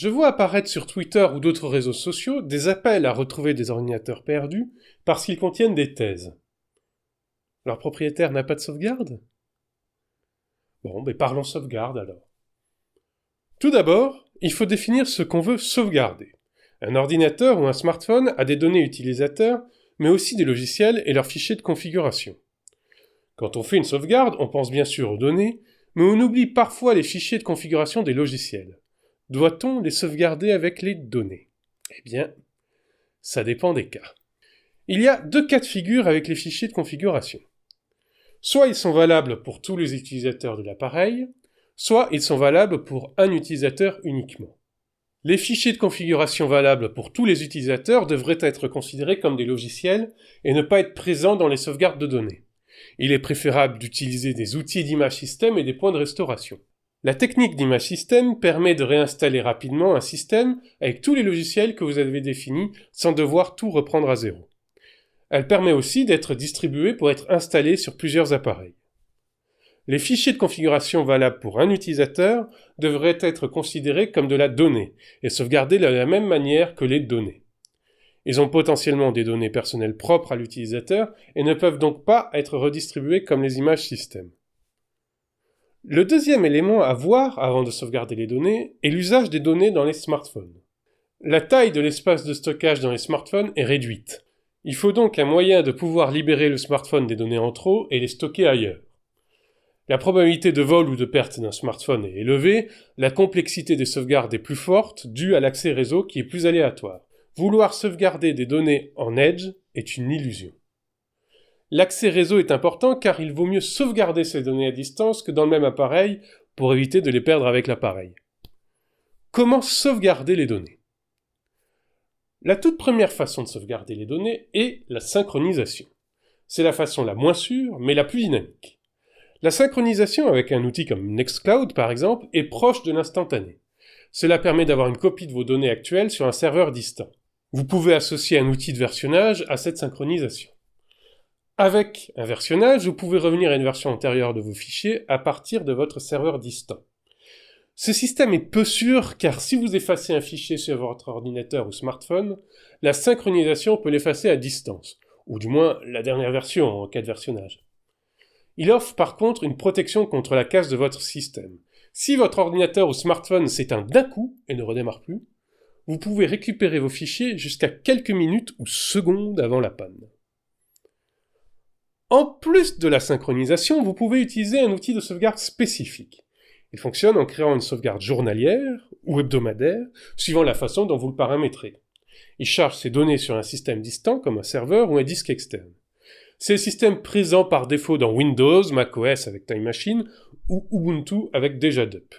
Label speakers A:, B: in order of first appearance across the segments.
A: Je vois apparaître sur Twitter ou d'autres réseaux sociaux des appels à retrouver des ordinateurs perdus parce qu'ils contiennent des thèses. Leur propriétaire n'a pas de sauvegarde ? Bon, parlons sauvegarde alors. Tout d'abord, il faut définir ce qu'on veut sauvegarder. Un ordinateur ou un smartphone a des données utilisateurs, mais aussi des logiciels et leurs fichiers de configuration. Quand on fait une sauvegarde, on pense bien sûr aux données, mais on oublie parfois les fichiers de configuration des logiciels. Doit-on les sauvegarder avec les données ? Eh bien, ça dépend des cas. Il y a deux cas de figure avec les fichiers de configuration. Soit ils sont valables pour tous les utilisateurs de l'appareil, soit ils sont valables pour un utilisateur uniquement. Les fichiers de configuration valables pour tous les utilisateurs devraient être considérés comme des logiciels et ne pas être présents dans les sauvegardes de données. Il est préférable d'utiliser des outils d'image système et des points de restauration. La technique d'image système permet de réinstaller rapidement un système avec tous les logiciels que vous avez définis sans devoir tout reprendre à zéro. Elle permet aussi d'être distribuée pour être installée sur plusieurs appareils. Les fichiers de configuration valables pour un utilisateur devraient être considérés comme de la donnée et sauvegardés de la même manière que les données. Ils ont potentiellement des données personnelles propres à l'utilisateur et ne peuvent donc pas être redistribués comme les images système. Le deuxième élément à voir avant de sauvegarder les données est l'usage des données dans les smartphones. La taille de l'espace de stockage dans les smartphones est réduite. Il faut donc un moyen de pouvoir libérer le smartphone des données en trop et les stocker ailleurs. La probabilité de vol ou de perte d'un smartphone est élevée, la complexité des sauvegardes est plus forte due à l'accès réseau qui est plus aléatoire. Vouloir sauvegarder des données en edge est une illusion. L'accès réseau est important car il vaut mieux sauvegarder ces données à distance que dans le même appareil pour éviter de les perdre avec l'appareil. Comment sauvegarder les données ? La toute première façon de sauvegarder les données est la synchronisation. C'est la façon la moins sûre, mais la plus dynamique. La synchronisation avec un outil comme Nextcloud, par exemple, est proche de l'instantané. Cela permet d'avoir une copie de vos données actuelles sur un serveur distant. Vous pouvez associer un outil de versionnage à cette synchronisation. Avec un versionnage, vous pouvez revenir à une version antérieure de vos fichiers à partir de votre serveur distant. Ce système est peu sûr car si vous effacez un fichier sur votre ordinateur ou smartphone, la synchronisation peut l'effacer à distance, ou du moins la dernière version en cas de versionnage. Il offre par contre une protection contre la casse de votre système. Si votre ordinateur ou smartphone s'éteint d'un coup et ne redémarre plus, vous pouvez récupérer vos fichiers jusqu'à quelques minutes ou secondes avant la panne. En plus de la synchronisation, vous pouvez utiliser un outil de sauvegarde spécifique. Il fonctionne en créant une sauvegarde journalière ou hebdomadaire, suivant la façon dont vous le paramétrez. Il charge ces données sur un système distant comme un serveur ou un disque externe. C'est le système présent par défaut dans Windows, macOS avec Time Machine ou Ubuntu avec DejaDup.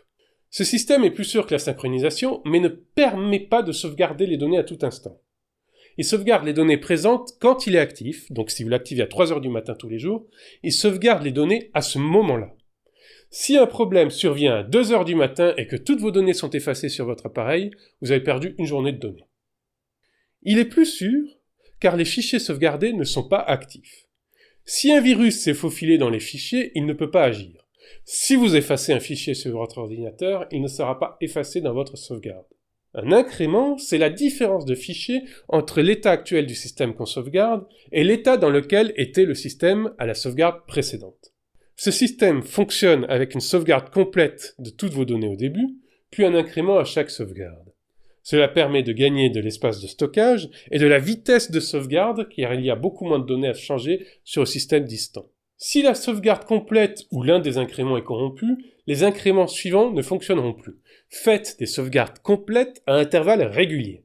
A: Ce système est plus sûr que la synchronisation, mais ne permet pas de sauvegarder les données à tout instant. Il sauvegarde les données présentes quand il est actif, donc si vous l'activez à 3h du matin tous les jours, il sauvegarde les données à ce moment-là. Si un problème survient à 2h du matin et que toutes vos données sont effacées sur votre appareil, vous avez perdu une journée de données. Il est plus sûr, car les fichiers sauvegardés ne sont pas actifs. Si un virus s'est faufilé dans les fichiers, il ne peut pas agir. Si vous effacez un fichier sur votre ordinateur, il ne sera pas effacé dans votre sauvegarde. Un incrément, c'est la différence de fichiers entre l'état actuel du système qu'on sauvegarde et l'état dans lequel était le système à la sauvegarde précédente. Ce système fonctionne avec une sauvegarde complète de toutes vos données au début, puis un incrément à chaque sauvegarde. Cela permet de gagner de l'espace de stockage et de la vitesse de sauvegarde, car il y a beaucoup moins de données à changer sur le système distant. Si la sauvegarde complète ou l'un des incréments est corrompu, les incréments suivants ne fonctionneront plus. Faites des sauvegardes complètes à intervalles réguliers,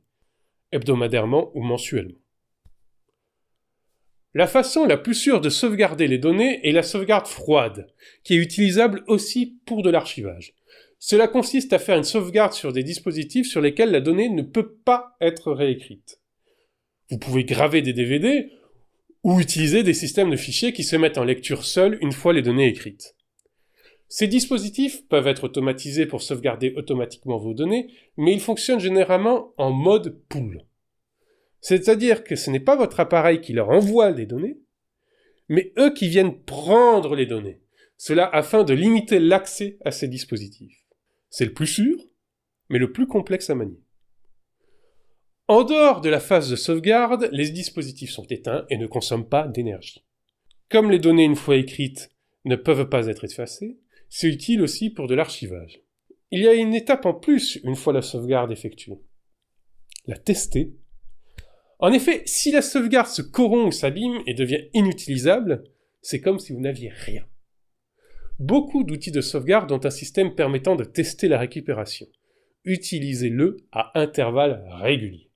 A: hebdomadairement ou mensuellement. La façon la plus sûre de sauvegarder les données est la sauvegarde froide, qui est utilisable aussi pour de l'archivage. Cela consiste à faire une sauvegarde sur des dispositifs sur lesquels la donnée ne peut pas être réécrite. Vous pouvez graver des DVD ou utiliser des systèmes de fichiers qui se mettent en lecture seuls une fois les données écrites. Ces dispositifs peuvent être automatisés pour sauvegarder automatiquement vos données, mais ils fonctionnent généralement en mode pool. C'est-à-dire que ce n'est pas votre appareil qui leur envoie les données, mais eux qui viennent prendre les données. Cela afin de limiter l'accès à ces dispositifs. C'est le plus sûr, mais le plus complexe à manier. En dehors de la phase de sauvegarde, les dispositifs sont éteints et ne consomment pas d'énergie. Comme les données une fois écrites ne peuvent pas être effacées, c'est utile aussi pour de l'archivage. Il y a une étape en plus une fois la sauvegarde effectuée. La tester. En effet, si la sauvegarde se corrompt ou s'abîme et devient inutilisable, c'est comme si vous n'aviez rien. Beaucoup d'outils de sauvegarde ont un système permettant de tester la récupération. Utilisez-le à intervalles réguliers.